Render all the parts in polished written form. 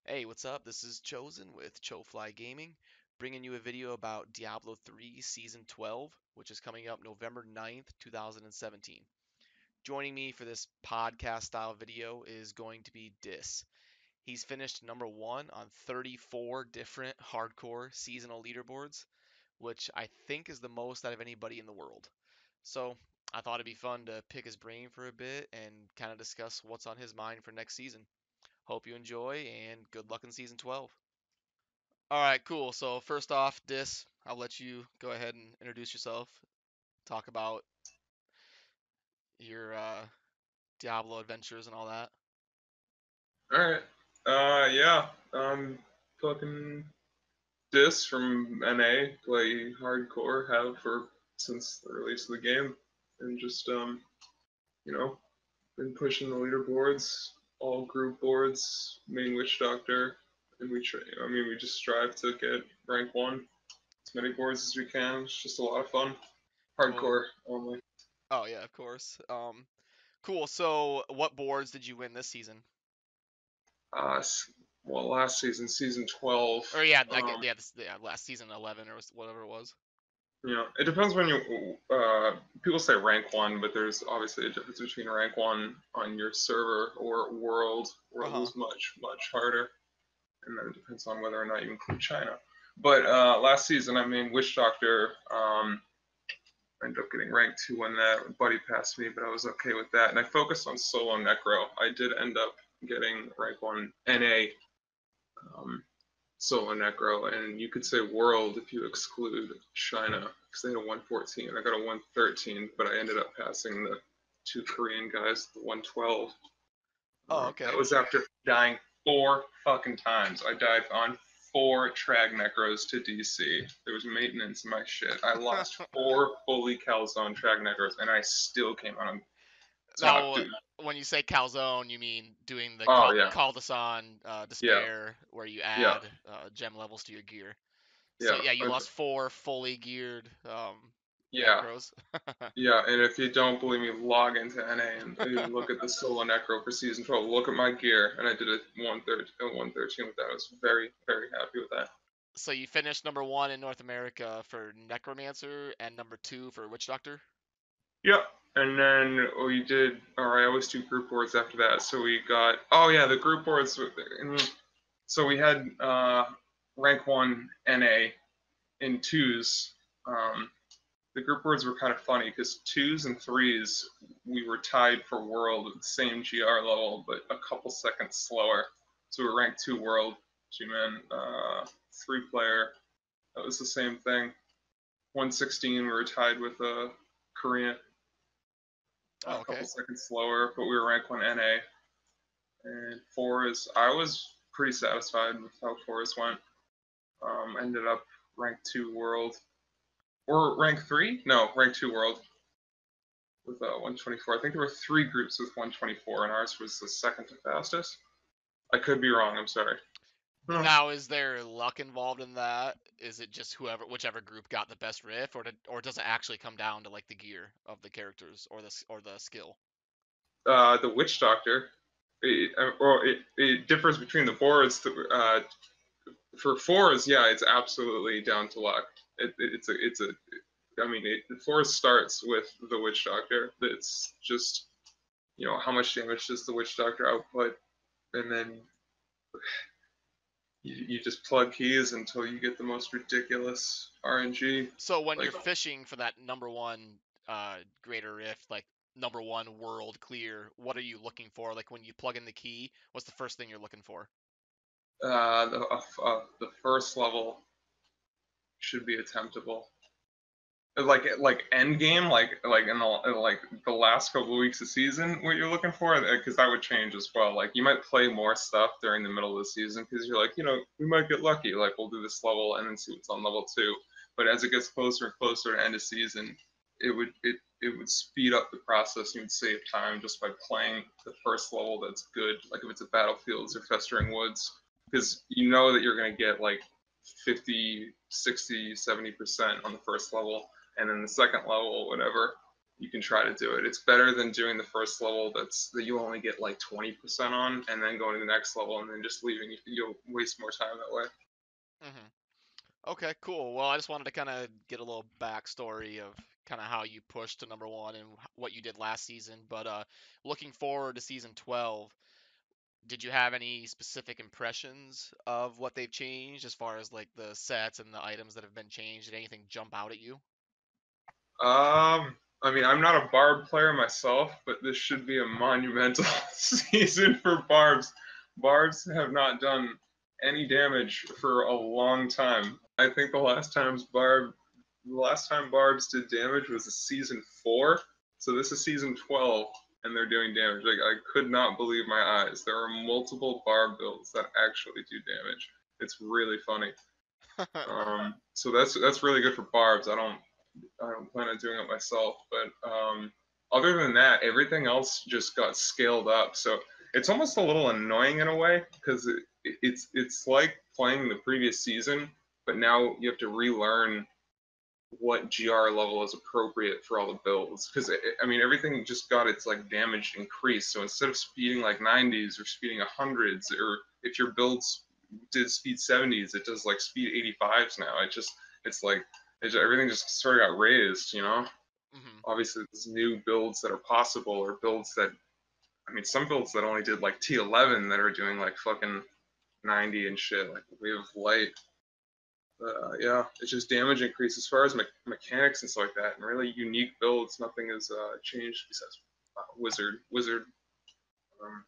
Hey, what's up? This is Chosen with Chofly Gaming, bringing you a video about Diablo 3 Season 12, which is coming up November 9th, 2017. Joining me for this podcast style video is going to be Dis. He's finished number one on 34 different hardcore seasonal leaderboards, which I think is the most out of anybody in the world. So I thought it'd be fun to pick his brain for a bit and kind of discuss what's on his mind for next season. Hope you enjoy and good luck in season 12. All right, cool. So first off, Dis, I'll let you go ahead and introduce yourself. Talk about your Diablo adventures and all that. Alright. Yeah. Fucking Dis from NA, play hardcore, have for since the release of the game, and just you know, been pushing the leaderboards, all group boards, main witch doctor, and we just strive to get rank one, as many boards as we can. It's just a lot of fun. Cool. Hardcore only. Oh yeah, of course. Cool. So what boards did you win this season? Uh, s- well, last season, season 12. Or yeah, I get yeah, last season 11 or whatever it was. Yeah, it depends when you. People say rank one, but there's obviously a difference between rank one on your server or world. Uh World huh. is much harder, and then it depends on whether or not you include China. But last season, Witch Doctor ended up getting rank two on that. Buddy passed me, but I was okay with that, and I focused on solo Necro. I did end up getting rank one NA. Um, Solo Necro, and you could say World if you exclude China, because they had a 114. I got a 113, but I ended up passing the two Korean guys, the 112. Oh, That okay. was after dying four fucking times. I died on four Trag Necros to DC. There was maintenance in my shit. I lost four fully calzone Trag Necros, and I still came out on top, Now, dude. when you say calzone, you mean doing the Oh, yeah. Caldeson Yeah. despair, where you Yeah. add gem levels to your gear. So Yeah. yeah, you lost four fully geared Yeah. necros. Yeah, and if you don't believe me, log into NA and look at the solo necro for season 12. Look at my gear, and I did a 113 with that. I was very, very happy with that. So you finished number one in North America for Necromancer and number two for Witch Doctor. Yep. And then we did, or I always do group boards after that. So we got, oh yeah, the group boards. So we had rank one NA in twos. Um, the group boards were kind of funny because twos and threes we were tied for world at the same GR level, but a couple seconds slower. So we were ranked two world, two man, three player. That was the same thing. 116 we were tied with a Korean, Oh, a couple okay. seconds slower, but we were ranked one NA. And fours, I was pretty satisfied with how fours went. Ended up ranked two world or rank three? No, rank two world with 124. I think there were three groups with 124, and ours was the second to fastest. I could be wrong. I'm sorry. No. Now, is there luck involved in that? Is it just whichever group got the best riff, or does it actually come down to like the gear of the characters or the skill? The Witch Doctor. It differs between the boards. For fours, yeah, it's absolutely down to luck. It's a. The forest starts with the Witch Doctor. It's just how much damage does the Witch Doctor output, and then you just plug keys until you get the most ridiculous RNG. So when Like you're fishing for that number one greater rift, like number one world clear, what are you looking for? Like when you plug in the key, what's the first thing you're looking for? the first level should be attemptable. Like end game, like in the last couple of weeks of season, what you're looking for, because that would change as well. Like you might play more stuff during the middle of the season because you're like, we might get lucky. Like we'll do this level and then see what's on level two. But as it gets closer and closer to end of season, it would speed up the process. You would save time just by playing the first level that's good. Like if it's a battlefields or festering woods, because you know that you're gonna get like 50, 60, 70% on the first level, and then the second level, whatever, you can try to do it. It's better than doing the first level that you only get like 20% on, and then going to the next level and then just leaving. You'll waste more time that way. Hmm. Okay, cool. Well, I just wanted to kind of get a little backstory of kind of how you pushed to number one and what you did last season. But looking forward to season 12, did you have any specific impressions of what they've changed as far as like the sets and the items that have been changed? Did anything jump out at you? I mean, I'm not a Barb player myself, but this should be a monumental season for Barbs. Barbs have not done any damage for a long time. I think the last time Barbs did damage was a season 4. So this is season 12, and they're doing damage. Like I could not believe my eyes. There are multiple Barb builds that actually do damage. It's really funny. So that's really good for Barbs. I don't plan on doing it myself. But other than that, everything else just got scaled up. So it's almost a little annoying in a way because it's like playing the previous season, but now you have to relearn what GR level is appropriate for all the builds. Because I mean, everything just got its like damage increased. So instead of speeding like 90s or speeding 100s, or if your builds did speed 70s, it does like speed 85s now. It's like everything just sort of got raised, you know. Hmm. Obviously, there's new builds that are possible, or builds that I mean, some builds that only did like T11 that are doing like fucking 90 and shit, like Wave of Light. Yeah, it's just damage increase as far as mechanics and stuff like that, and really unique builds. Nothing has changed besides Wizard. Wizard um,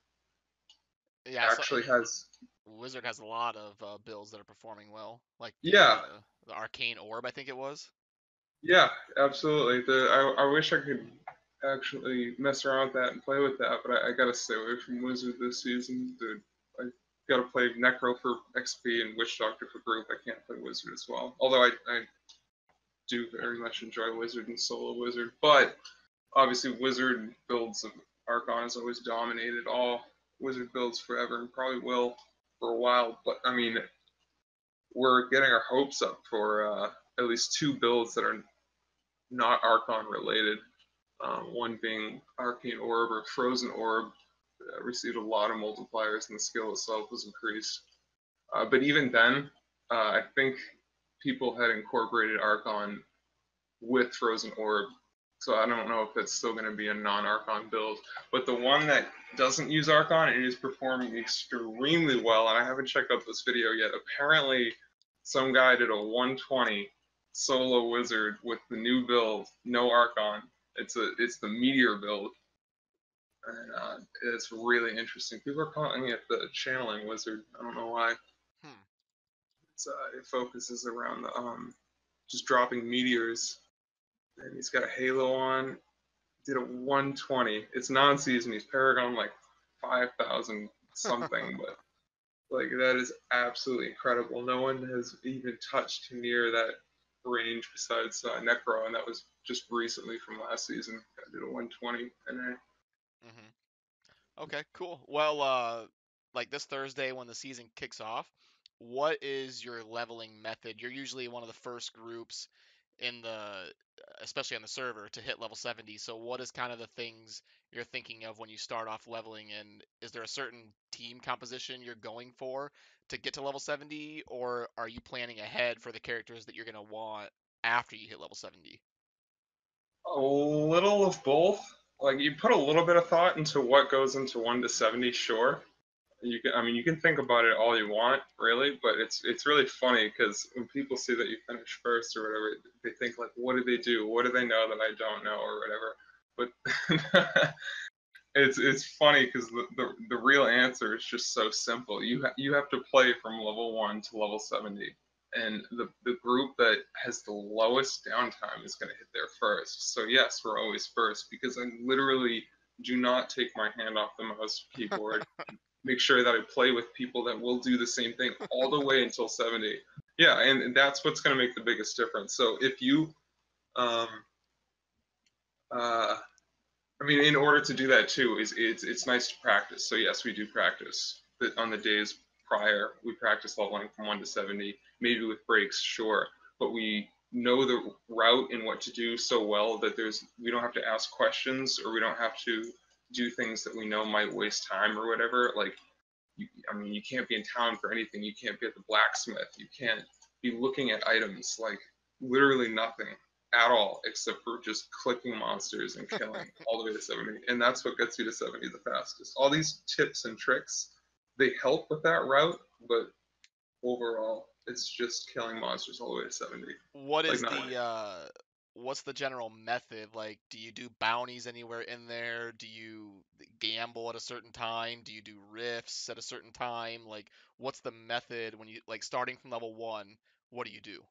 Yeah, so actually has. Wizard has a lot of builds that are performing well, like Yeah, the Arcane Orb, I think it was. yeah, absolutely. I wish I could actually mess around with that and play with that, but I gotta stay away from Wizard this season. Dude, I gotta play Necro for XP and Witch Doctor for group. I can't play Wizard as well. Although I do very much enjoy Wizard and Solo Wizard, but obviously Wizard builds of Archon has always dominated all Wizard builds forever and probably will for a while. But I mean, we're getting our hopes up for at least 2 builds that are not Archon related. One being Arcane Orb or Frozen Orb, received a lot of multipliers and the skill itself was increased. But even then, I think people had incorporated Archon with Frozen Orb. So I don't know if that's still going to be a non-Archon build. But the one that doesn't use Archon, it is performing extremely well. And I haven't checked out this video yet. Apparently, some guy did a 120 solo wizard with the new build, no Archon. It's the Meteor build, and it's really interesting. People are calling it the channeling wizard. I don't know why. Hmm. It focuses around the just dropping meteors, and he's got a halo on. Did a 120. It's non-season. He's Paragon like 5,000 something, but like that is absolutely incredible. No one has even touched near that range besides Necro, and that was just recently from last season. I did a 120, and Hmm. Okay, cool. Well, like this Thursday when the season kicks off, what is your leveling method? You're usually one of the first groups in especially on the server, to hit level 70. So what is kind of the things you're thinking of when you start off leveling? And is there a certain team composition you're going for to get to level 70, or are you planning ahead for the characters that you're gonna want after you hit level 70? a little of both. Like you put a little bit of thought into what goes into 1 to 70, sure. I mean, you can think about it all you want, really, but it's really funny because when people see that you finish first or whatever, they think like, what do they do? What do they know that I don't know or whatever? But it's funny because the real answer is just so simple. You have to play from level 1 to level 70, and the group that has the lowest downtime is going to hit there first. So yes, we're always first because I literally do not take my hand off the mouse keyboard. Make sure that I play with people that will do the same thing all the way until 70. Yeah, and that's what's going to make the biggest difference. So if you um, uh, I mean, in order to do that too, is it's nice to practice. So yes, we do practice. But on the days prior, we practice leveling from 1 to 70, maybe with breaks, sure. But we know the route and what to do so well that we don't have to ask questions, or we don't have to do things that we know might waste time or whatever. Like, I mean, you can't be in town for anything. You can't be at the blacksmith. You can't be looking at items, like literally nothing at all except for just clicking monsters and killing all the way to 70. And that's what gets you to 70 the fastest. All these tips and tricks, they help with that route, but overall, it's just killing monsters all the way to 70. What Like, is not what's the general method? Like, do you do bounties anywhere in there? Do you gamble at a certain time? Do you do rifts at a certain time? Like, what's the method when you like starting from level 1? What do you do?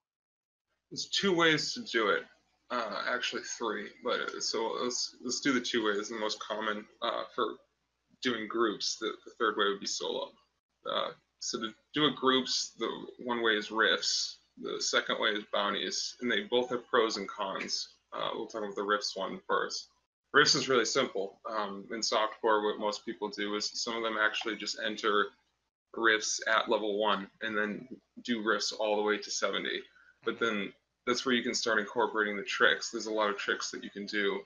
there's two ways to do it. Actually, three. But so let's do the two ways. The most common for doing groups. The third way would be solo. So to do it groups, the one way is rifts. The second way is bounties, and they both have pros and cons. We'll talk about the rifts one first. Rifts is really simple. In softcore, what most people do is some of them actually just enter rifts at level 1 and then do rifts all the way to 70. But Hmm. then that's where you can start incorporating the tricks. There's a lot of tricks that you can do.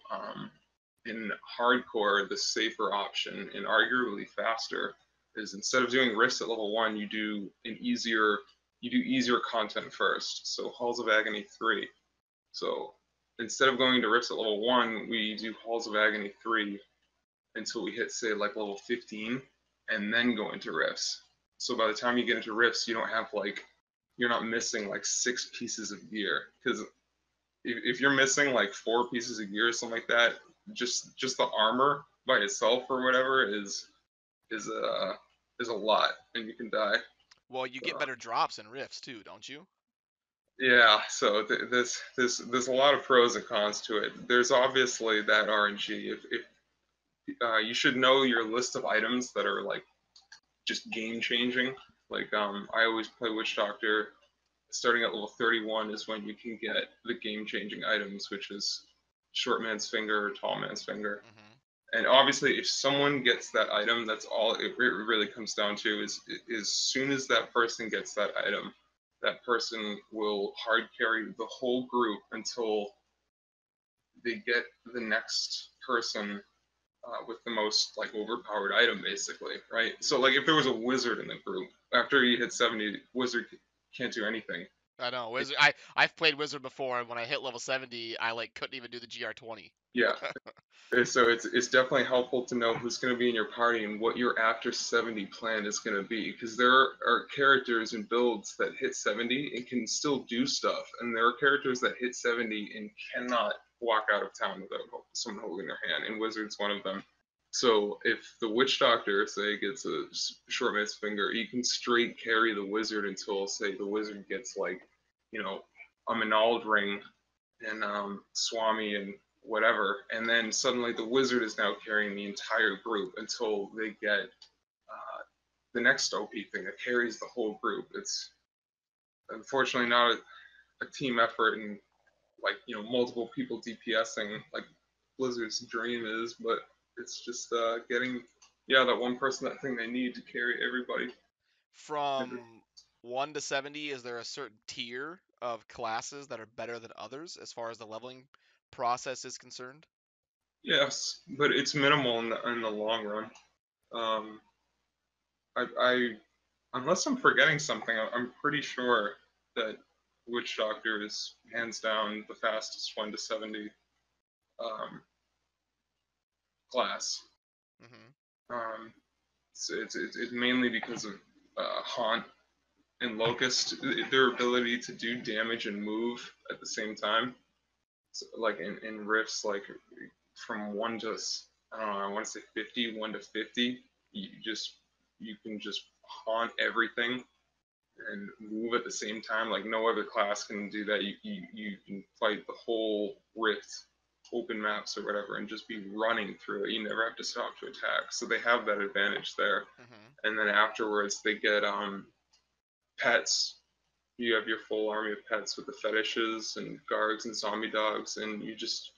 In hardcore, the safer option and arguably faster is, instead of doing rifts at level 1, you do easier content first. So Halls of Agony 3. So instead of going to rifts at level 1, we do Halls of Agony 3 until we hit, say, like level 15, and then go into rifts. So by the time you get into rifts, you don't have like, you're not missing like 6 pieces of gear. Because if you're missing like 4 pieces of gear or something like that, just the armor by itself or whatever is a is a lot, and you can die. Well, you get So, better drops in rifts too, don't you? yeah, so there's a lot of pros and cons to it. There's obviously that RNG. If You should know your list of items that are like just game changing. Like, I always play Witch Doctor. Starting at level 31 is when you can get the game changing items, which is short man's finger or tall man's finger. Hmm. And obviously, if someone gets that item, that's all it really comes down to. Is as soon as that person gets that item, that person will hard carry the whole group until they get the next person with the most like overpowered item, basically, right? So like, if there was a wizard in the group, after you hit 70, wizard can't do anything. I know It, wizard. I've played wizard before, and when I hit level 70, I like couldn't even do the GR20. yeah, so it's definitely helpful to know who's going to be in your party and what your after 70 plan is going to be, because there are characters and builds that hit 70 and can still do stuff, and there are characters that hit 70 and cannot walk out of town without someone holding their hand, and Wizard's one of them. So if the Witch Doctor, say, gets a short man's finger, you can straight carry the Wizard until, say, the Wizard gets like, you know, a Manald ring and Swami and whatever, and then suddenly the wizard is now carrying the entire group until they get the next OP thing that carries the whole group. It's unfortunately not a team effort and, like, multiple people DPSing like Blizzard's dream is, but it's just getting, yeah, that one person, that thing they need to carry everybody. From 1 to 70, is there a certain tier of classes that are better than others as far as the leveling process is concerned? Yes, but it's minimal in the long run. Um, I unless I'm forgetting something, I'm pretty sure that Witch Doctor is hands down the fastest 1 to 70 um, class. Hmm. Um, it's mainly because of Haunt and Locust, their ability to do damage and move at the same time. So, like in rifts, like from 1 to, I don't know, I want to say 50, 1 to 50, you can just haunt everything and move at the same time. Like, no other class can do that. You can fight the whole rift, open maps or whatever, and just be running through it. You never have to stop to attack. So they have that advantage there. Hmm. And then afterwards, they get pets. You have your full army of pets with the fetishes and guards and zombie dogs, and you just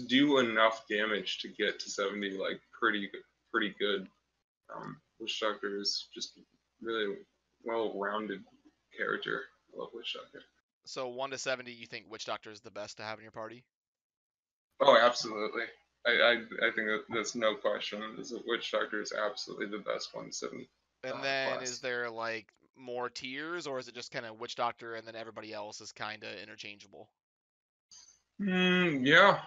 do enough damage to get to 70, like, pretty good. Witch Doctor is just really well-rounded character. I love Witch Doctor. So 1 to 70, you think Witch Doctor is the best to have in your party? Oh, absolutely. I think that there's no question. Is that Witch Doctor is absolutely the best 170 And then is class. there like more tiers, or is it just kind of Witch Doctor and then everybody else is kind of interchangeable? Yeah,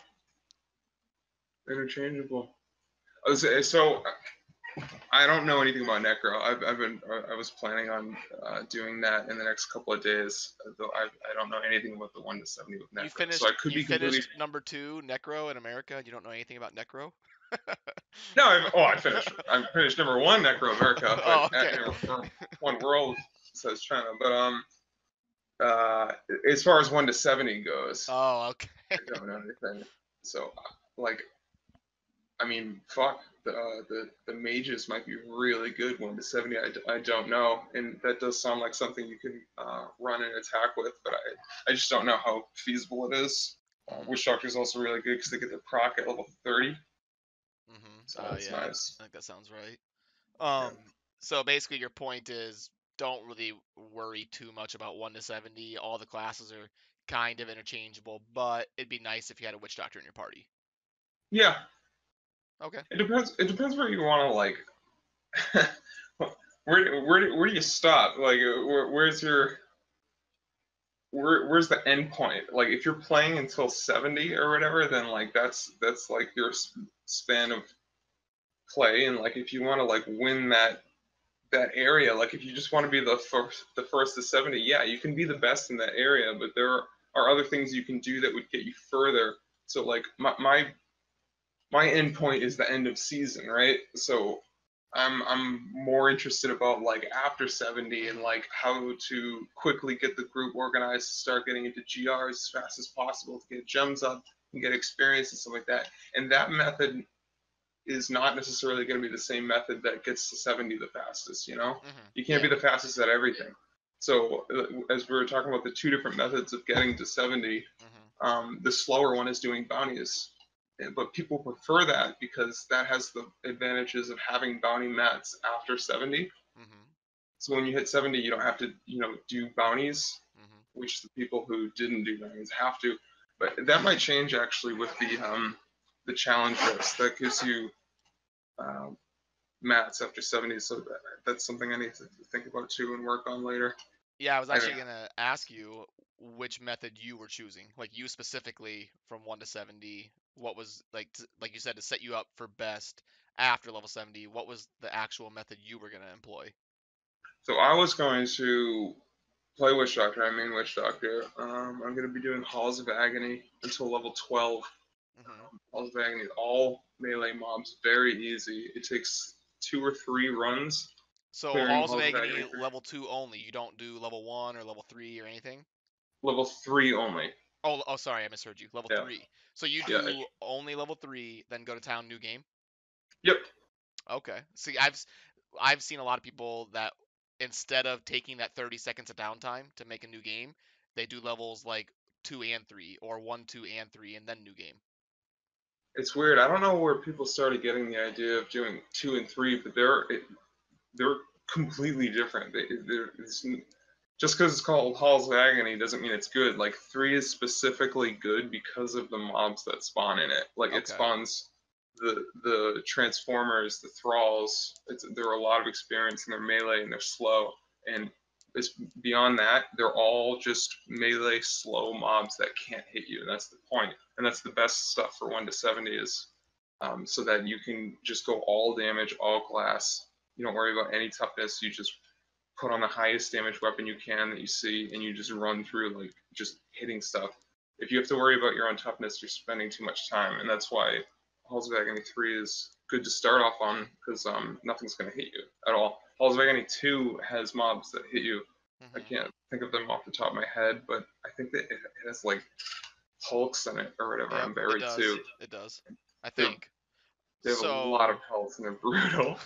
interchangeable. So I don't know anything about Necro. I was planning on doing that in the next couple of days, though I don't know anything about the 1 to 70 with You Necro. So I finished could you be completely. finished number 2 Necro in America and you don't know anything about Necro? No, I finished. I finished number one Necro America, but Oh, okay. or one world says China. But uh, as far as 1 to 70 goes, Oh, okay. I don't know anything. So like I mean, fuck. The mages might be really good 1 to 70. I don't know, and that does sound like something you can run and attack with, but I just don't know how feasible it is. Mhm. Witch Doctor is also really good because they get the proc at level 30, Mhm. so that's Yeah, nice. I think that sounds right. Yeah. So basically your point is don't really worry too much about 1 to 70. All the classes are kind of interchangeable, but it'd be nice if you had a Witch Doctor in your party. Yeah, Okay. it depends. It depends where you want to like. Where do you stop? Like, where's your where's the end point? Like, if you're playing until 70 or whatever, then like that's like your span of play, and like if you want to like win that area, like if you just want to be the first to 70, yeah, you can be the best in that area, but there are other things you can do that would get you further. So like my end point is the end of season, right? So I'm more interested about like after 70 and Mhm. like how to quickly get the group organized, start getting into GRs as fast as possible to get gems up and get experience and stuff like that. And that method is not necessarily going to be the same method that gets to 70 the fastest, you know? Mhm. You can't be Yeah. the fastest at everything. So as we were talking about the two different methods of getting to 70, Mhm. the slower one is doing bounties, but people prefer that because that has the advantages of having bounty mats after 70. Mhm. So when you hit 70, you don't have to, do bounties, Mhm. which the people who didn't do bounties have to. But that might change actually with the challenge list. That gives you um, mats after 70. So that's something I need to think about too and work on later. Yeah, I was I think actually gonna ask you which method you were choosing, like you specifically from 1 to 70. What was like you said to set you up for best after level 70? What was the actual method you were gonna employ? so. I was going to play Witch Doctor. I mean Witch Doctor. I'm going to be doing Halls of Agony until level 12. Mhm. Halls of Agony, all melee mobs, very easy. It takes 2 or 3 runs So clearing Halls of Halls of Agony Agony. level 2 only. You don't do level 1 or level 3 or anything? Level 3 only. Oh, sorry, I misheard you. Level Yeah, 3. So you yeah. do only level 3, then go to town, new game? Yep. Okay. See, I've seen a lot of people that instead of taking that 30 seconds of downtime to make a new game, they do levels like 2 and 3 or 1, 2 and 3 and then new game. It's weird. I don't know where people started getting the idea of doing 2 and 3, but they're completely different. Just because it's called Halls of Agony doesn't mean it's good. Like 3 is specifically good because of the mobs that spawn in it. Like it Okay. spawns the Transformers, the Thralls. They're a lot of experience and they're melee and they're slow. And it's beyond that, they're all just melee slow mobs that can't hit you. And that's the point. And that's the best stuff for 1 to 70 is so that you can just go all damage, all glass. You don't worry about any toughness. You just put on the highest damage weapon you can that you see, and you just run through like just hitting stuff. If you have to worry about your own toughness, you're spending too much time, and that's why Halls of Agony 3 is good to start off on because nothing's going to hit you at all. Halls of Agony 2 has mobs that hit you. I Hmm. can't think of them off the top of my head, but I think that it has like hulks in it or whatever. Yep, I'm it buried too. does. It does. I They're think. They have a lot of So health and they're brutal.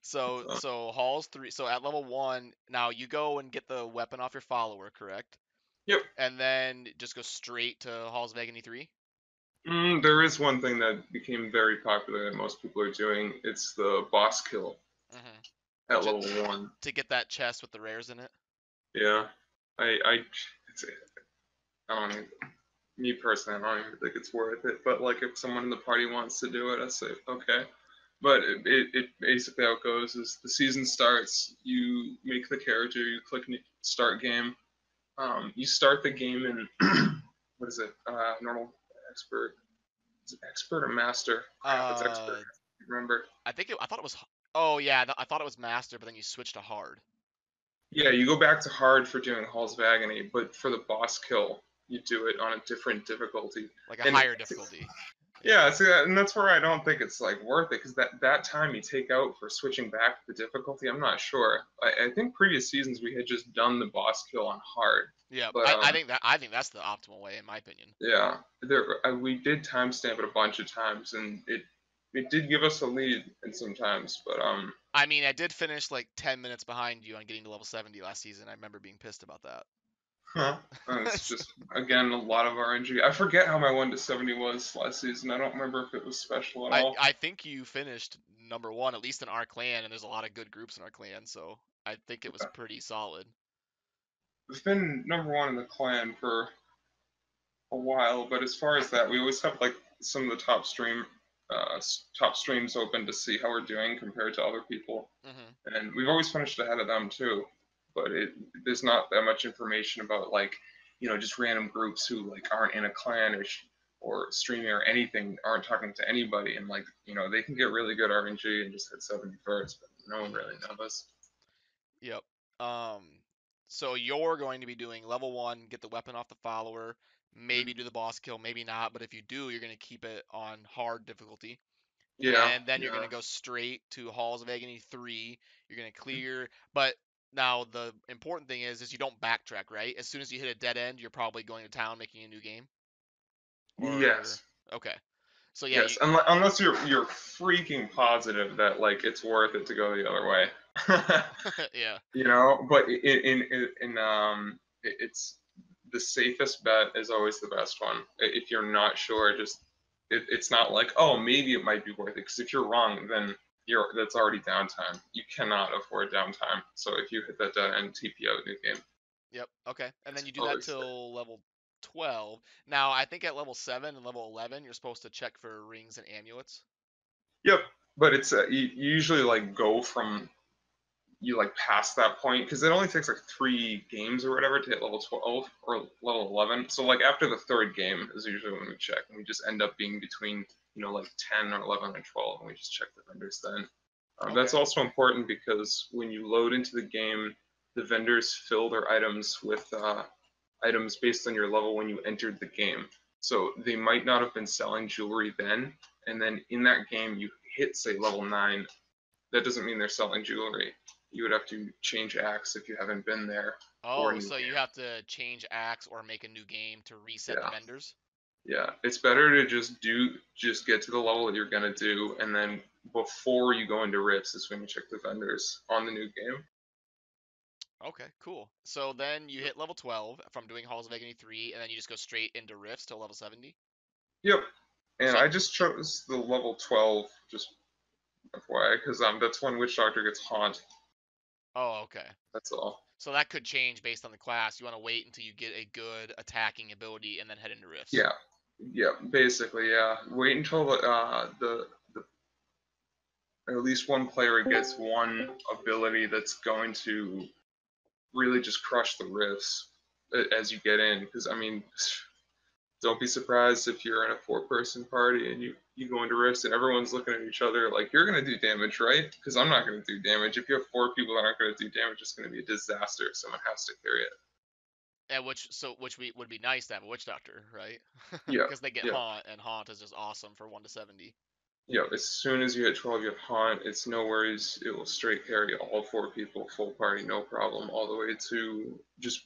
so Halls 3. So at level 1, now you go and get the weapon off your follower, correct? Yep. And then just go straight to Halls of Agony 3? There is one thing that became very popular that most people are doing. It's the boss kill Hmm. at Which is level 1. to get that chest with the rares in it. Yeah. It's, I don't even, me personally, I don't even think it's worth it. But like, if someone in the party wants to do it, I say okay. But it basically how it goes is the season starts. You make the character. You click start game. You start the game in what is it? Normal, expert. Is it expert or master? Crap, it's expert. Uh, Remember? I thought it was. Oh yeah, I thought it was master, but then you switch to hard, Yeah, you go back to hard for doing Halls of Agony, but for the boss kill, you do it on a different difficulty. like a And higher difficulty. Yeah. yeah, see, and that's where I don't think it's like worth it because that time you take out for switching back the difficulty, I'm not sure. I think previous seasons we had just done the boss kill on hard, Yeah, but I think that's the optimal way in my opinion. yeah, we did timestamp it a bunch of times, and it did give us a lead in some times, but I mean, I did finish like 10 minutes behind you on getting to level 70 last season. I remember being pissed about that. huh. It's just again a lot of RNG. I forget how my 1 to 70 was last season. I don't remember if it was special at all. I think you finished number one, at least in our clan, and there's a lot of good groups in our clan, so I think it was pretty solid. It's been #1 in the clan for a while, but as far as that, we always have like some of the top streams open to see how we're doing compared to other people, Hmm. and we've always finished ahead of them too. But there's not that much information about like just random groups who like aren't in a clan or streaming or anything, aren't talking to anybody, and like they can get really good RNG and just hit 71st, but no one really Hmm. knows. Yep. Um, so you're going to be doing level one, get the weapon off the follower, maybe do the boss kill, maybe not, but if you do, you're going to keep it on hard difficulty. Yeah, And then you're going yeah. to go straight to Halls of Agony 3. You're going to clear, but now the important thing is you don't backtrack, right? As soon as you hit a dead end, you're probably going to town making a new game. Or Yes. okay. So yeah, Yes, unless you're freaking positive that like it's worth it to go the other way, yeah. But it's the safest bet is always the best one. If you're not sure, it's not like oh maybe it might be worth it because if you're wrong, then that's already downtime. You cannot afford downtime. So if you hit that dead end, TP out new game. Yep. Okay. And then It's you do that always safe. till level 12. Now, I think at level 7 and level 11, you're supposed to check for rings and amulets. Yep, but it's you usually like go from you like pass that point because it only takes like 3 games or whatever to hit level 12 or level 11. So like after the third game is usually when we check, and we just end up being between like 10 or 11 and 12, and we just check the vendors then. That's Okay. also important because when you load into the game, the vendors fill their items with items based on your level when you entered the game. So they might not have been selling jewelry then, and then in that game you hit say level 9, that doesn't mean they're selling jewelry. You would have to change acts if you haven't been there for a Oh, new so you game. have to change acts or make a new game to reset the Yeah, vendors? yeah. It's better to just get to the level that you're gonna do, and then before you go into rifts is when you check the vendors on the new game. Okay, cool. So then you hit level 12 from doing Halls of Agony 3, and then you just go straight into Rifts till level 70. Yep. And So, I just chose the level 12 just FYI because that's when Witch Doctor gets haunt. oh, okay. That's all. So that could change based on the class. You want to wait until you get a good attacking ability and then head into Rifts. Yeah. Yeah. Basically, yeah. Wait until the at least one player gets one ability that's going to really just crush the riffs as you get in. Because I mean, don't be surprised if you're in a 4-person party and you go into rifts and everyone's looking at each other like you're gonna do damage, right? Because I'm not gonna do damage. If you have 4 people that aren't gonna do damage, it's gonna be a disaster. Someone has to carry it. And would be nice to have a Witch Doctor, right? Yeah, Because they get yeah. Haunt, and Haunt is just awesome for 1 to 70. Yeah, as soon as you hit 12, you have haunt. It's no worries. It will straight carry all 4 people, full party, no problem, all the way to just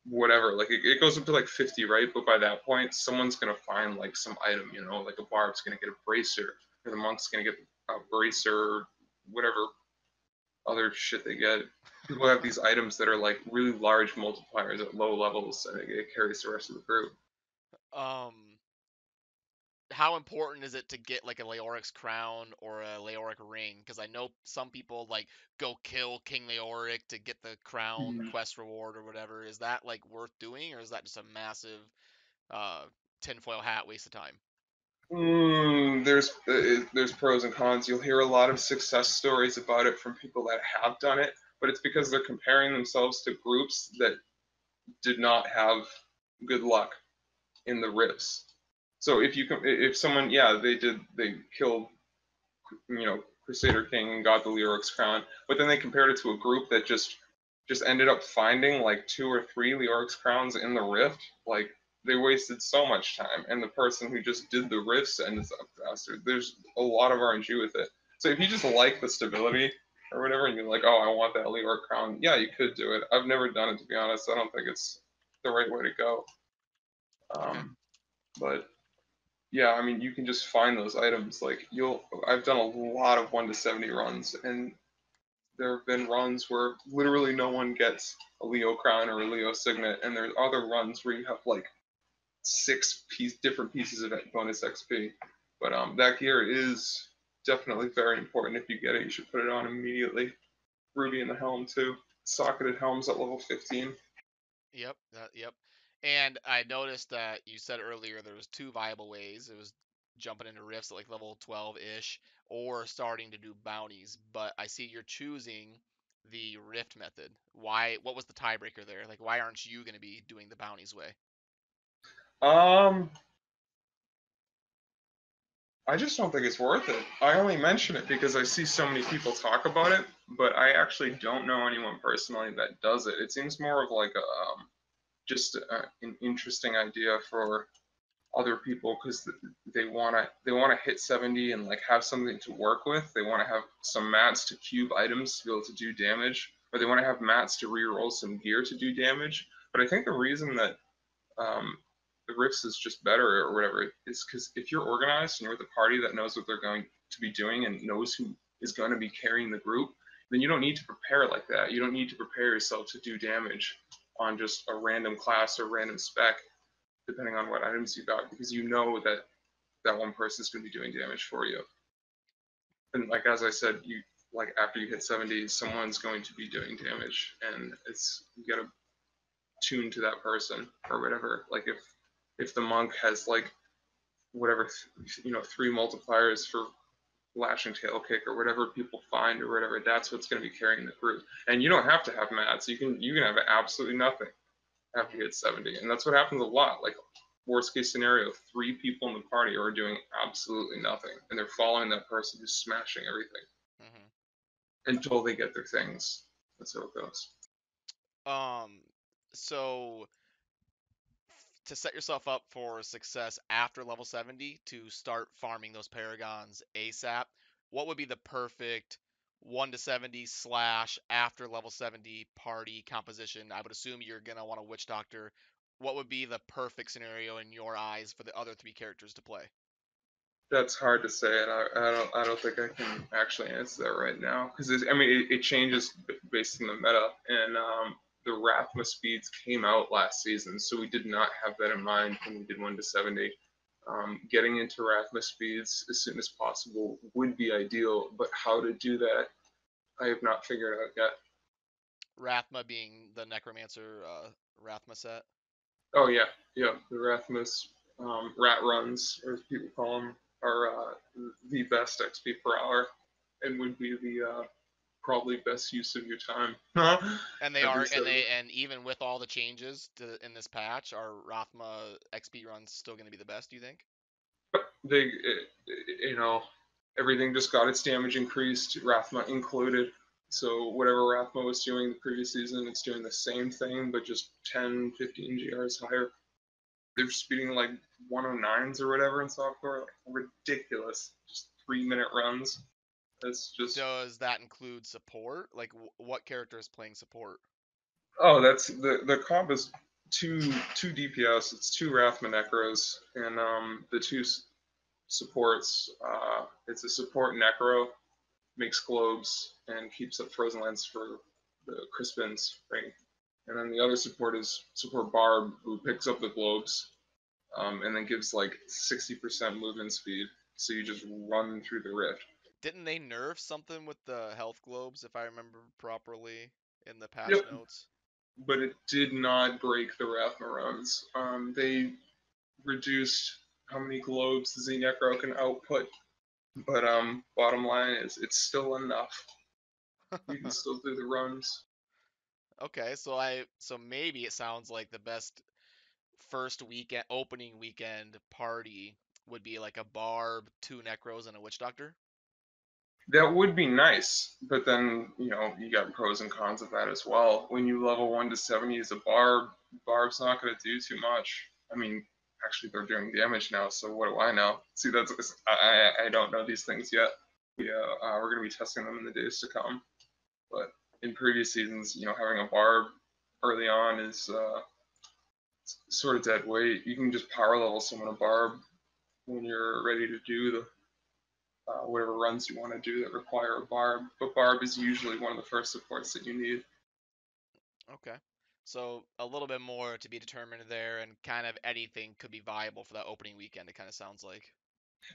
whatever. Like it goes up to like 50, right? But by that point, someone's gonna find like some item, like a barb's gonna get a bracer, or the monk's gonna get a bracer, or whatever other shit they get. People have these items that are like really large multipliers at low levels, and it carries the rest of the group. um, how important is it to get like a Leoric's crown or a Leoric ring? Because I know some people like go kill King Leoric to get the crown Mm. quest reward or whatever. Is that like worth doing, or is that just a massive uh, tinfoil hat waste of time? There's pros and cons. You'll hear a lot of success stories about it from people that have done it, but it's because they're comparing themselves to groups that did not have good luck in the rifts. So if someone, yeah, they killed, Crusader King and got the Leoric's crown, but then they compared it to a group that just ended up finding like two or three Leoric's crowns in the rift. Like they wasted so much time, and the person who just did the rifts ends up faster. There's a lot of RNG with it. So if you just like the stability or whatever, and you're like, oh, I want that Leoric crown, yeah, you could do it. I've never done it, to be honest. I don't think it's the right way to go. Okay. But yeah, I mean, you can just find those items. Like I've done a lot of 1 to 70 runs, and there have been runs where literally no one gets a Leo crown or a Leo signet, and there's other runs where you have like different pieces of bonus XP. But that gear is definitely very important. If you get it, you should put it on immediately. Ruby in the helm too. Socketed helms at level 15. Yep. Yep. And I noticed that you said earlier there was two viable ways. It was jumping into rifts at like level 12-ish or starting to do bounties. But I see you're choosing the rift method. Why? What was the tiebreaker there? Like, why aren't you going to be doing the bounties way? Um, I just don't think it's worth it. I only mention it because I see so many people talk about it, but I actually don't know anyone personally that does it. It seems more of like just an interesting idea for other people because they want to hit 70 and like have something to work with. They want to have some mats to cube items to be able to do damage, or they want to have mats to reroll some gear to do damage. But I think the reason that um, the Rifts is just better or whatever is because if you're organized and you're with a party that knows what they're going to be doing and knows who is going to be carrying the group, then you don't need to prepare like that. You don't need to prepare yourself to do damage on just a random class or random spec, depending on what items you got, because you know that that one person is going to be doing damage for you. And like as I said, you like after you hit 70, someone's going to be doing damage, and it's you got to tune to that person or whatever. Like if the monk has like whatever 3 multipliers for lash and tail kick or whatever people find or whatever, that's what's going to be carrying the group. And you don't have to have mats. You can have absolutely nothing after Hmm. you hit 70, and that's what happens a lot. Like worst case scenario, 3 people in the party are doing absolutely nothing, and they're following that person who's smashing everything Hmm. until they get their things. That's how it goes. Um, so to set yourself up for success after level 70 to start farming those paragons ASAP, what would be the perfect 1 to 70 slash after level 70 party composition? I would assume you're going to want a witch doctor. What would be the perfect scenario in your eyes for the other three characters to play? That's hard to say, and I don't think I can actually answer that right now because I mean it changes based on the meta, and the Rathma speeds came out last season, so we did not have that in mind when we did 1 to 70. Getting into Rathma speeds as soon as possible would be ideal, but how to do that, I have not figured out yet. Rathma being the necromancer Rathma set. Oh yeah, yeah, the Rathmas rat runs, or as people call them, are the best XP per hour, and would be the probably best use of your time. And they Every are, and 70. even with all the changes in this patch, are Rathma XP runs still going to be the best? Do you think? They, you know, everything just got its damage increased, Rathma included. So whatever Rathma was doing the previous season, it's doing the same thing, but just 10, 15 GRs higher. They're speeding like 109s or whatever in software, like ridiculous. Just 3 minute runs. It's just Does that include support? Like, what character is playing support? that's the comp is two DPS. It's two Rathma Necros and the two supports. It's a support Necro, makes globes and keeps up frozen lands for the Crispin's ring. And then the other support is support Barb, who picks up the globes and then gives like 60% movement speed. So you just run through the rift. Didn't they nerf something with the health globes, if I remember properly, in the patch Yep. notes? But it did not break the Rathma runs. They reduced how many globes the Z Necro can output, but bottom line is it's still enough. You can still do the runs. Okay, so maybe it sounds like the best first weekend opening weekend party would be like a barb, two necros, and a witch doctor. That would be nice, but then you got pros and cons of that as well. When you level 1 to 70 as a barb's not going to do too much. I mean, actually they're doing damage now, so what do I know? See, I don't know these things yet. We're going to be testing them in the days to come. But in previous seasons, having a barb early on is sort of dead weight. You can just power level someone a barb when you're ready to do the whatever runs you want to do that require a barb. But barb is usually one of the first supports that you need. Okay. So a little bit more to be determined there, and kind of anything could be viable for that opening weekend. It kind of sounds like.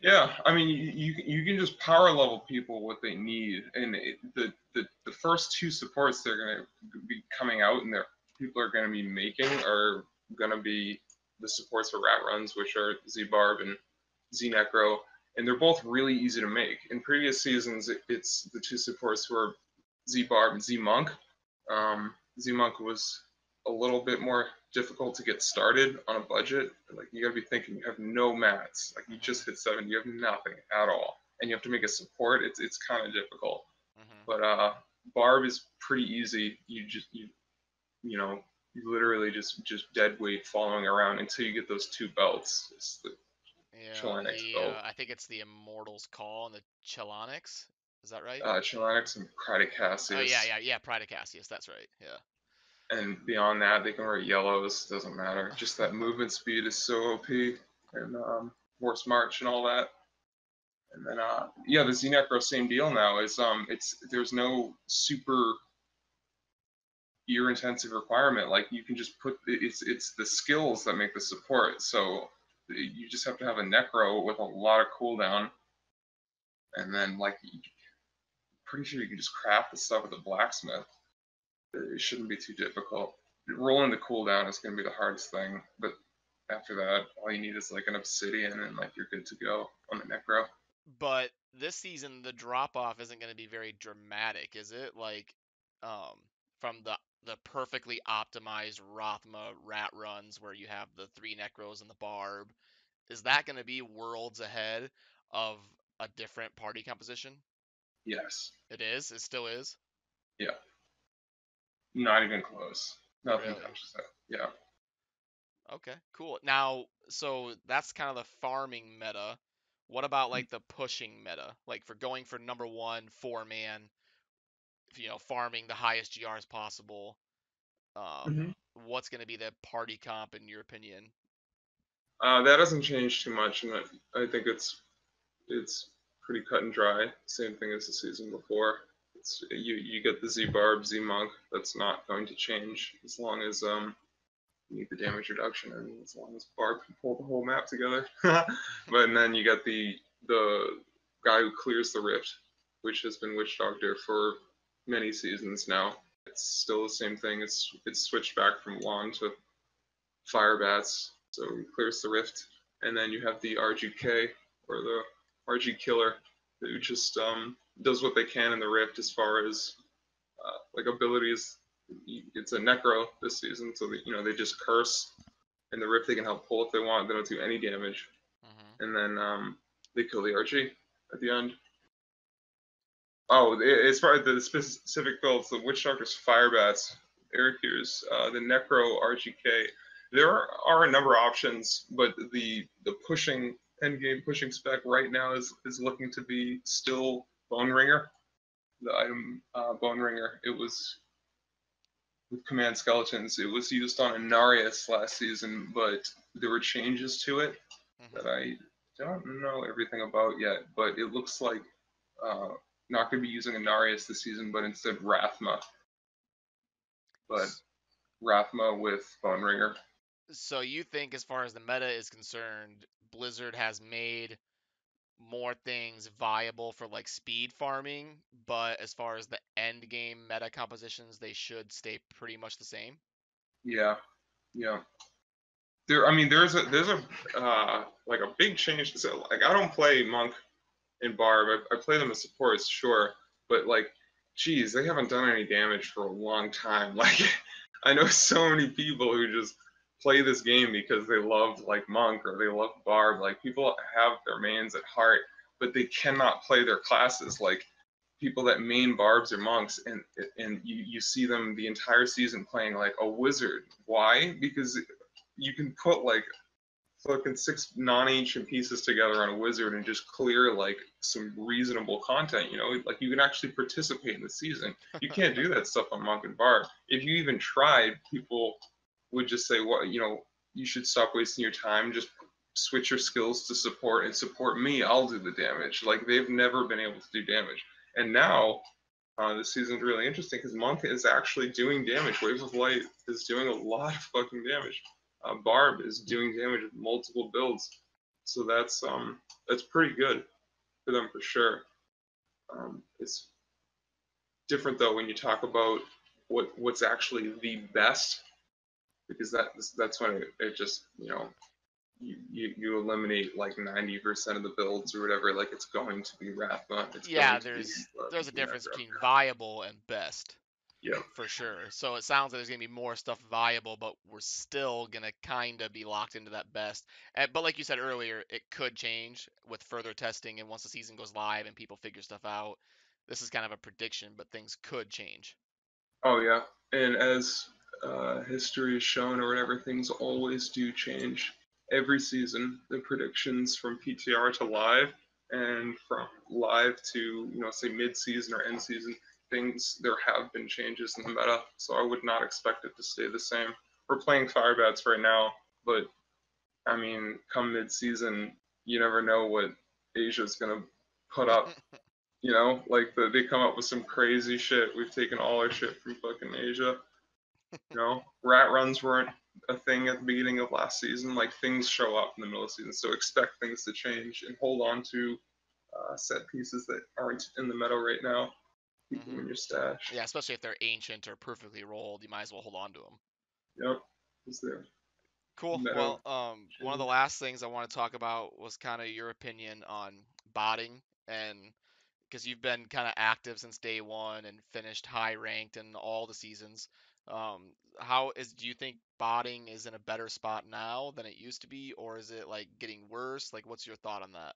Yeah, I mean, you can just power level people what they need, and the first two supports they're going to be coming out and people are going to be making are going to be the supports for rat runs, which are Z Barb and Z Necro, and they're both really easy to make. In previous seasons, it's the two supports who are Z Barb and Z Monk. Z Monk was a little bit more difficult to get started on a budget. Like you gotta be thinking you have no mats. Like you Hmm. just hit 7, you have nothing at all, and you have to make a support. It's kind of difficult. Hmm. But Barb is pretty easy. You know you literally just dead weight following around until you get those two belts. It's the Yeah, Chilanx the belt, I think it's the Immortals Call and the Chelonics. Is that right? Chilanx and Oh yeah, Cratacassius. yeah, yeah. Pride of Cassius. That's right. Yeah. And beyond that, they can wear yellows. Doesn't matter. Just that movement speed is so OP, and horse march and all that. And then yeah, the Z Necro same deal now. Is it's there's no super gear intensive requirement. Like you can just put it's the skills that make the support. So you just have to have a Necro with a lot of cooldown, and then like pretty sure you can just craft the stuff with a blacksmith. It shouldn't be too difficult. Rolling the cooldown is going to be the hardest thing, but after that, all you need is like an obsidian and like you're good to go on the necro. But this season, the drop off isn't going to be very dramatic, is it? Like, um, from the perfectly optimized Rothma rat runs where you have the three necros and the barb, is that going to be worlds ahead of a different party composition? Yes. It is. It still is. Yeah. Not even close. Nothing Really? touches that. Yeah. Okay, cool. Now, so that's kind of the farming meta. What about like the pushing meta? Like for going for number one, four man, farming the highest GRs possible. Um, Mm-hmm. what's going to be the party comp in your opinion? That doesn't change too much, and I think it's pretty cut and dry. Same thing as the season before. You get the Z Barb, Z Monk. That's not going to change as long as you need the damage reduction, and as long as Barb can pull the whole map together. But and then you got the guy who clears the rift, which has been Witch Doctor for many seasons now. It's still the same thing. It's switched back from lawn to fire bats, so he clears the rift, and then you have the RGK or the RG killer who just does what they can in the rift as far as like abilities. It's a necro this season, so they just curse in the rift. They can help pull if they want. They don't do any damage, Hmm. and then they kill the RG at the end. Oh, as far as the specific builds, the Witch Doctor's Fire Bats, Eric here's the Necro RGK. There are a number of options, but the pushing end game pushing spec right now is looking to be still Bone Ringer, the item Bone Ringer. It was with Command Skeletons. It was used on Inarius last season, but there were changes to it that Hmm. I don't know everything about yet. But it looks like uh, not going to be using Inarius this season, but instead Rathma. But Rathma with Bone Ringer. So you think, as far as the meta is concerned, Blizzard has made more things viable for like speed farming, but as far as the end game meta compositions, they should stay pretty much the same. Yeah, yeah. I mean, there's a like a big change. So, like, I don't play Monk and Barb. I play them as supports, sure, but like, geez, they haven't done any damage for a long time. Like, I know so many people who just play this game because they love like Monk or they love Barb. Like, people have their mains at heart, but they cannot play their classes. Like, people that main Barbs or Monks, and you see them the entire season playing like a wizard. Why? Because you can put like fucking six non-ancient pieces together on a wizard and just clear like some reasonable content. Like you can actually participate in the season. You can't do that stuff on Monk and Bar. If you even tried, people would just say, "Well, you should stop wasting your time. Just switch your skills to support and support me. I'll do the damage." Like they've never been able to do damage, and now this season's really interesting because Monk is actually doing damage. Wave of Light is doing a lot of fucking damage. Barb is doing damage with multiple builds, so that's pretty good for them for sure. It's different though when you talk about what's actually the best, because that's when it just you eliminate like 90% of the builds or whatever. Like it's going to be Rathma, it's Yeah, going to be there's a difference Never. between viable and best. Yeah. For sure. So it sounds like there's gonna be more stuff viable, but we're still gonna kind of be locked into that best. But like you said earlier, it could change with further testing, and once the season goes live and people figure stuff out. This is kind of a prediction, but things could change. Oh yeah, and as history has shown, or whatever, things always do change every season. The predictions from PTR to live, and from live to say mid-season or end season, there have been changes in the meta. So I would not expect it to stay the same. We're playing fire bats right now, but I mean, come mid-season, you never know what Asia's gonna put up. Like they come up with some crazy shit. We've taken all our shit from fucking Asia. Rat runs weren't a thing at the beginning of last season. Like things show up in the middle of the season, so expect things to change and hold on to set pieces that aren't in the meta right now. Keep them Hmm. in your stash. Yeah, especially if they're ancient or perfectly rolled, you might as well hold on to them. Yep, is there Cool. meta Well, one of the change? last things I want to talk about was kind of your opinion on botting, and because you've been kind of active since day one and finished high ranked in all the seasons. Do you think botting is in a better spot now than it used to be, or is it like getting worse? Like, what's your thought on that?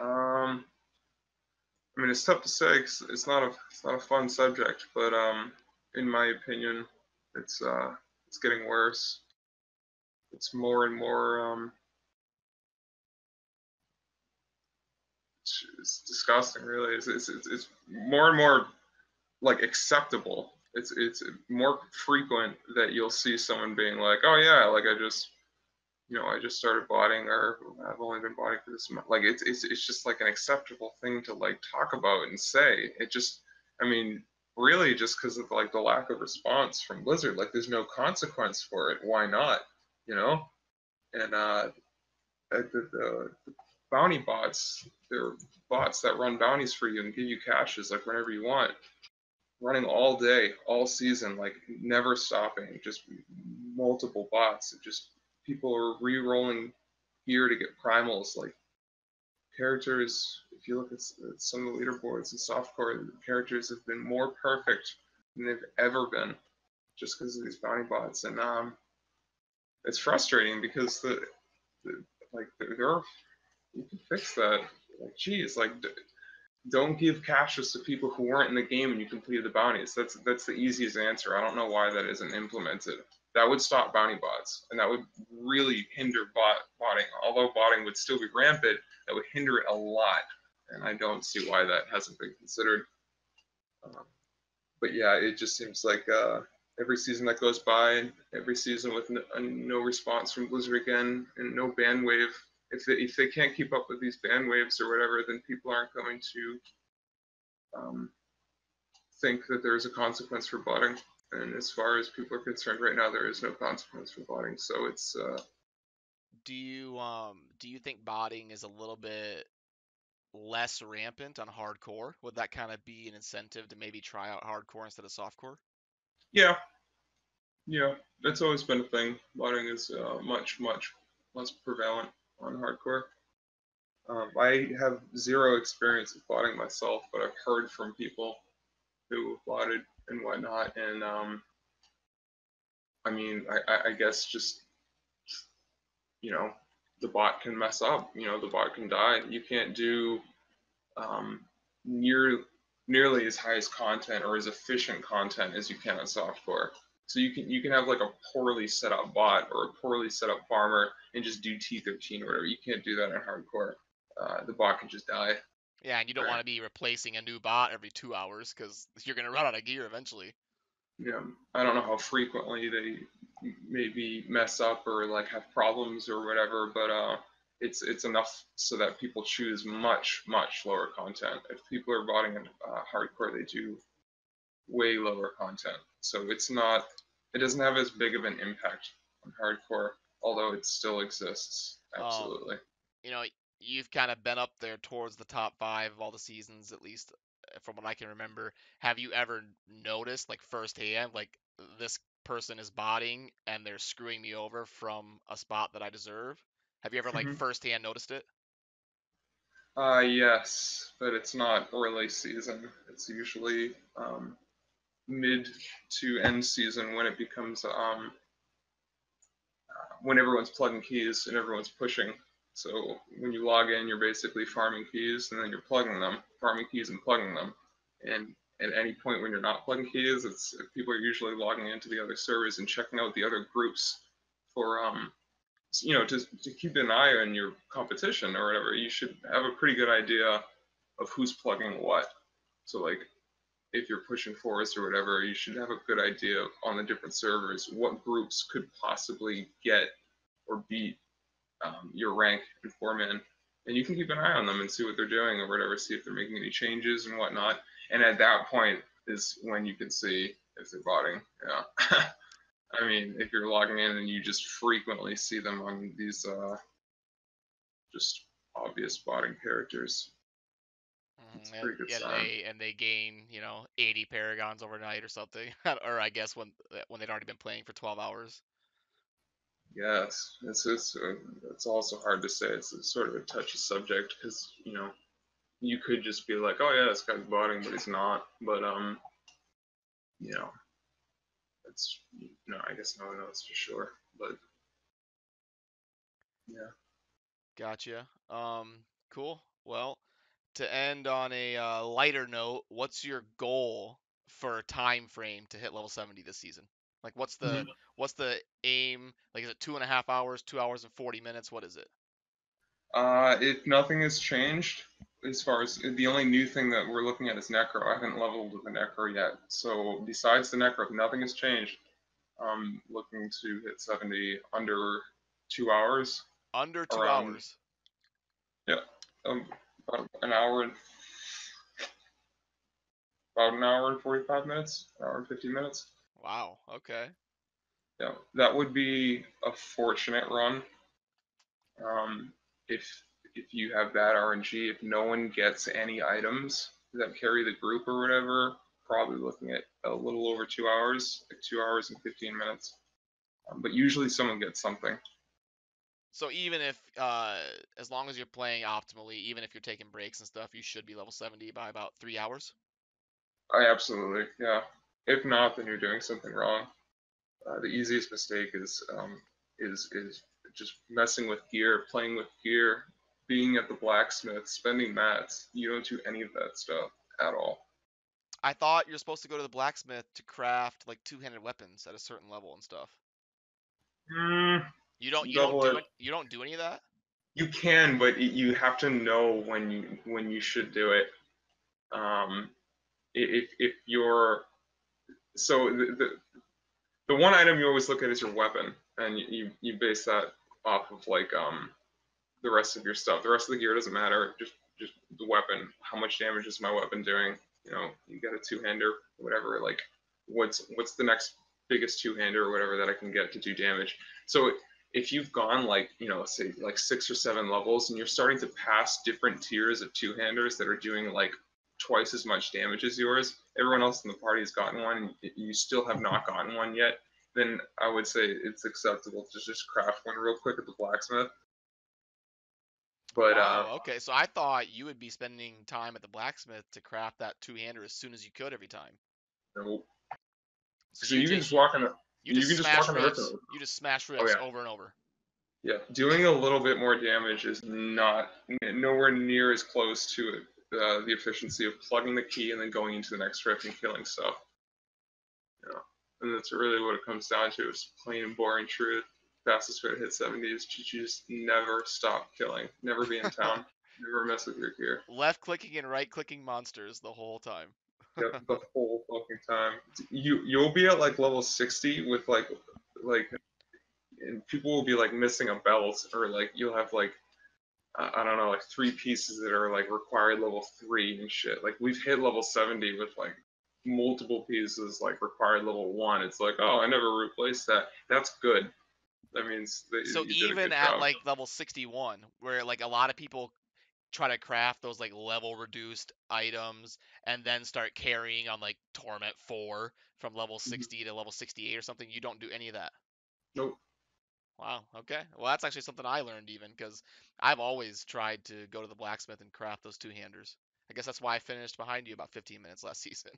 Um, I mean, it's tough to say 'cause it's not a fun subject, but in my opinion, it's getting worse. It's more and more it's disgusting, really. It's more and more like acceptable. It's more frequent that you'll see someone being like, "Oh yeah, like I just started botting, or I've only been botting for this month." Like it's just like an acceptable thing to like talk about and say. I mean, really, just because of like the lack of response from Blizzard, like there's no consequence for it. Why not? You know? And the bounty bots, they're bots that run bounties for you and give you caches like whenever you want, running all day, all season, like never stopping, just multiple bots. Just people are re-rolling gear to get primals. Like characters, if you look at some of the leaderboards in softcore, the characters have been more perfect than they've ever been, just because of these bounty bots. And it's frustrating because the like there are, you can fix that. Like, geez, like don't give caches to people who weren't in the game and you completed the bounties. That's the easiest answer. I don't know why that isn't implemented. That would stop bounty bots, and that would really hinder botting. Although botting would still be rampant, that would hinder it a lot, and I don't see why that hasn't been considered. Um, but yeah, it just seems like every season that goes by, every season with no response from Blizzard again, and no ban wave. If they can't keep up with these ban waves or whatever, then people aren't going to um, think that there is a consequence for botting. And as far as people are concerned, right now there is no consequence for botting. So it's Do you think botting is a little bit less rampant on hardcore? Would that kind of be an incentive to maybe try out hardcore instead of softcore? yeah, yeah, that's always been a thing. Botting is much less prevalent on hardcore. I have zero experience with botting myself, but I've heard from people who have botted and whatnot. And I mean, I guess just you know, the bot can mess up. The bot can die. You can't do um, near nearly as high as content or as efficient content as you can on softcore. So you can have like a poorly set up bot or a poorly set up farmer and just do T13 or whatever. You can't do that in hardcore. The bot can just die. Yeah, and you don't want to be replacing a new bot every 2 hours because you're gonna run out of gear eventually. Yeah, I don't know how frequently they maybe mess up or like have problems or whatever, but it's enough so that people choose much lower content. If people are botting in hardcore, they do way lower content, so it doesn't have as big of an impact on hardcore, although it still exists. Um, Absolutely. you know, you've kind of been up there towards the top five of all the seasons, at least from what I can remember. Have you ever noticed, like firsthand, like this person is botting and they're screwing me over from a spot that I deserve? Have you ever like firsthand noticed it? Yes, but it's not early season. It's usually mid to end season when it becomes when everyone's plugging keys and everyone's pushing. So when you log in, you're basically farming keys and then you're plugging them, farming keys and plugging them. And at any point when you're not plugging keys, it's people are usually logging into the other servers and checking out the other groups for to keep an eye on your competition or whatever. You should have a pretty good idea of who's plugging what. So like if you're pushing forest or whatever, you should have a good idea on the different servers what groups could possibly get or beat your rank and foreman, and you can keep an eye on them and see what they're doing or whatever, see if they're making any changes and whatnot. And at that point is when you can see if they're botting. Yeah. I mean, if you're logging in and you just frequently see them on these just obvious botting characters, it's a And pretty good and sign. they gain 80 paragons overnight or something, or I guess when they'd already been playing for 12 hours. Yes, it's also hard to say. It's sort of a touchy subject because you could just be like, oh yeah, this guy's botting, but he's not. But you know, it's I guess no one knows for sure. But yeah. Gotcha. Cool. Well, to end on a lighter note, what's your goal for time frame to hit level 70 this season? Like, what's the aim? Like, is it 2.5 hours, 2 hours and 40 minutes? What is it? If nothing has changed, as far as the only new thing that we're looking at is Necro. I haven't leveled with the Necro yet. So besides the Necro, if nothing has changed, I'm looking to hit 70 under 2 hours. Under two Around, hours. yeah, about an hour and about an hour and 45 minutes, an hour and 50 minutes. Wow. Okay. Yeah, that would be a fortunate run. Um, if you have that RNG, if no one gets any items that carry the group or whatever, probably looking at a little over 2 hours, like 2 hours and 15 minutes. But usually someone gets something. So even if, as long as you're playing optimally, even if you're taking breaks and stuff, you should be level 70 by about 3 hours. I absolutely, yeah. If not, then you're doing something wrong. The easiest mistake is just messing with gear, playing with gear, being at the blacksmith, spending mats. You don't do any of that stuff at all. I thought you're supposed to go to the blacksmith to craft like two-handed weapons at a certain level and stuff. Mm, You don't you don't double do it. it you don't do any of that? You can, but you have to know when you should do it. If you're so the one item you always look at is your weapon, and you base that off of like the rest of your stuff. The rest of the gear doesn't matter. Just the weapon. How much damage is my weapon doing? You got a two-hander, whatever. Like what's the next biggest two-hander or whatever that I can get to do damage. So if you've gone like, say like 6 or 7 levels and you're starting to pass different tiers of two-handers that are doing like twice as much damage as yours, everyone else in the party has gotten one, and you still have not gotten one yet, then I would say it's acceptable to just craft one real quick at the blacksmith. But Oh, okay. So I thought you would be spending time at the blacksmith to craft that two-hander as soon as you could every time. nope. So So you can just walk on the riften. you just smash Oh rifts yeah, over and over. yeah. Doing a little bit more damage is not nowhere near as close to it, the efficiency of plugging the key and then going into the next rift and killing stuff. And that's really what it comes down to, is plain and boring truth. Fastest way to hit 70 is to just never stop killing, never be in town, never mess with your gear. Left clicking and right clicking monsters the whole time. Yep, the whole fucking time. You'll be at like level 60 with like and people will be like missing a belt, or like you'll have like I don't know, like 3 pieces that are like required level 3 and shit. Like we've hit level 70 with like multiple pieces like required level 1. It's like, oh, I never replaced that. That's good. That means that So you did a even good at job. like level 61, where like a lot of people try to craft those like level reduced items and then start carrying on like Torment 4 from level Mhm. 60 to level 68 or something, you don't do any of that. Nope. Wow, okay. Well, that's actually something I learned even because I've always tried to go to the blacksmith and craft those two-handers. I guess that's why I finished behind you about 15 minutes last season.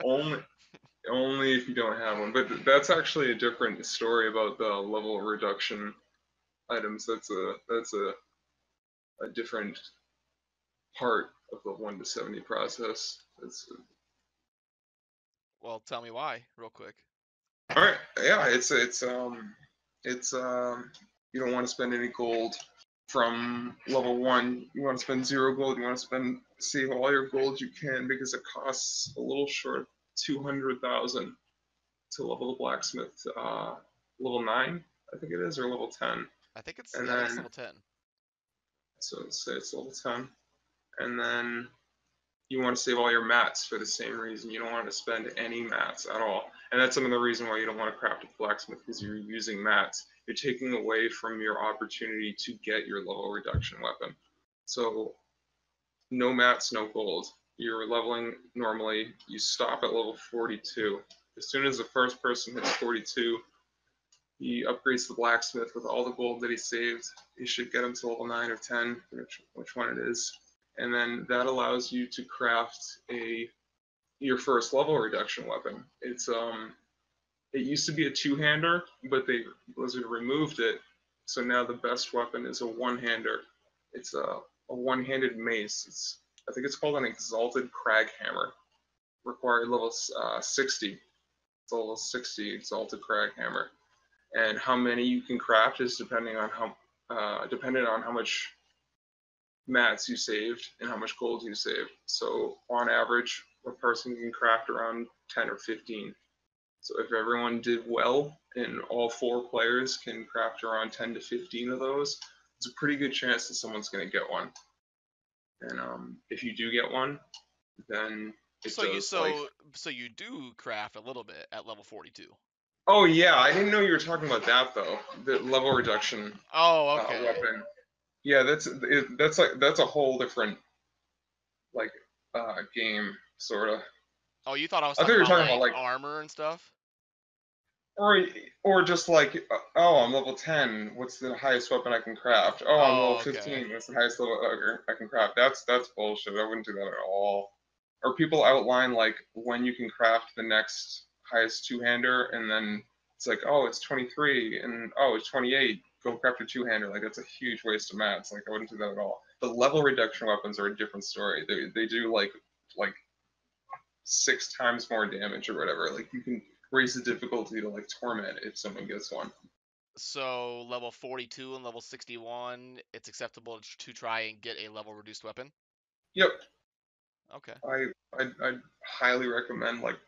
only only if you don't have one. But that's actually a different story about the level reduction items. That's a different part of the 1 to 70 process. It's Well, tell me why, real quick. all right. Yeah, it's you don't want to spend any gold from level 1. You want to spend 0 gold. You want to save all your gold you can, because it costs a little short of 200,000 to level the blacksmith. Level 9, I think it is, or level 10, and I think it's then level 10. so let's say it's level 10, and then you want to save all your mats for the same reason. You don't want to spend any mats at all. And that's another reason why you don't want to craft at the blacksmith, because you're using mats. You're taking away from your opportunity to get your level reduction weapon. So no mats, no gold. You're leveling normally. You stop at level 42. As soon as the first person hits 42, he upgrades the blacksmith with all the gold that he saved. You should get him to level 9 or 10, which one it is. And then that allows you to craft your first level reduction weapon. It used to be a two-hander, but Blizzard removed it. So now the best weapon is a one-hander. It's a one-handed mace. I think it's called an Exalted Crag Hammer. Required level 60. It's a level 60 Exalted Crag Hammer. And how many you can craft is dependent on how much mats you saved and how much gold you saved. So on average, a person can craft around 10 or 15. So if everyone did well and all 4 players can craft around 10 to 15 of those, it's a pretty good chance that someone's going to get one. And if you do get one, then it So you does like. so you do craft a little bit at level 42. Oh yeah, I didn't know you were talking about that though. The level reduction Oh, okay. weapon. Yeah, that's a whole different like game sort of. Oh, you thought I was I thought talking you were about talking about like like armor and stuff? or or just like oh, I'm level 10. What's the highest weapon I can craft? Oh, I'm level Oh, okay. 15. What's the highest level I can craft? That's bullshit. I wouldn't do that at all. Or people outline like when you can craft the next highest two-hander, and then it's like, oh, it's 23, and oh, it's 28. Go craft a two-hander. Like that's a huge waste of mats. Like I wouldn't do that at all. The level reduction weapons are a different story. They do like 6 times more damage or whatever. Like you can raise the difficulty to like torment if someone gets one. So level 42 and level 61, it's acceptable to try and get a level reduced weapon? Yep, Okay. I'd highly recommend like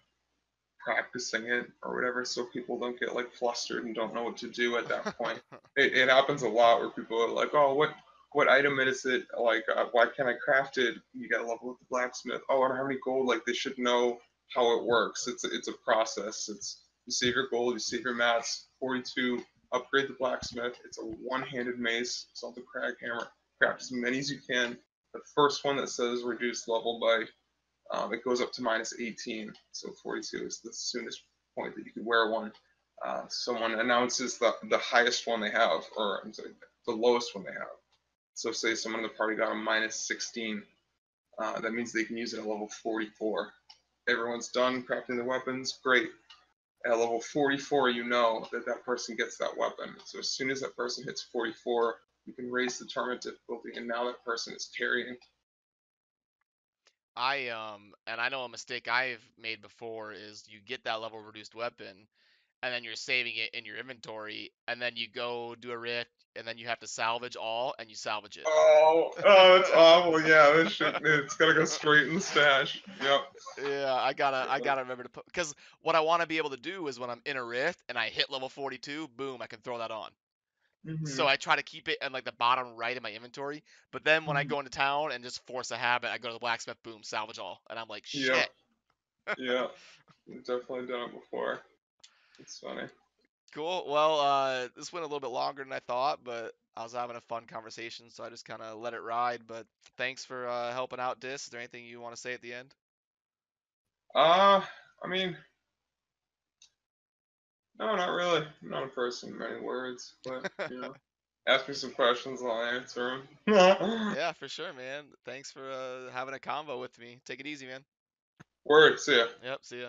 practicing it or whatever, so people don't get like flustered and don't know what to do at that point. It happens a lot where people are like, oh, what item is it? Like, why can't I craft it? You gotta level with the blacksmith. Oh, I don't have any gold. Like they should know how it works. It's a process. It's you save your gold, you save your mats. 42, upgrade the blacksmith. It's a one-handed mace. Salt the crag hammer. Craft as many as you can. The first one that says reduced level by it goes up to minus 18. So 42 is the soonest point that you could wear one. Someone announces the highest one they have, or I'm sorry, the lowest one they have. So say someone in the party got a minus 16. That means they can use it at level 44. Everyone's done crafting the weapons. Great. At level 44, you know that that person gets that weapon. So as soon as that person hits 44, you can raise the tournament difficulty, and now that person is carrying. And I know a mistake I've made before is you get that level reduced weapon, and then you're saving it in your inventory, and then you go do a rift, and then you have to salvage all, and you salvage it. Oh, that's awful. Yeah, this shit, it's gotta go straight in the stash. Yep. Yeah, I gotta remember to put, because what I want to be able to do is when I'm in a rift and I hit level 42, boom, I can throw that on. So Hmm. I try to keep it in like the bottom right of my inventory. But then when I go into town and just force a habit, I go to the blacksmith, boom, salvage all, and I'm like, Yep. shit. Yeah. I've definitely done it before. It's funny. Cool. Well, this went a little bit longer than I thought, but I was having a fun conversation, so I just kind of let it ride. But thanks for helping out, Dis. Is there anything you want to say at the end? I mean, no, not really. I'm not a person of many words, but ask me some questions, I'll answer them. Yeah, for sure, man. Thanks for having a convo with me. Take it easy, man. Word. See ya. Yep. See ya.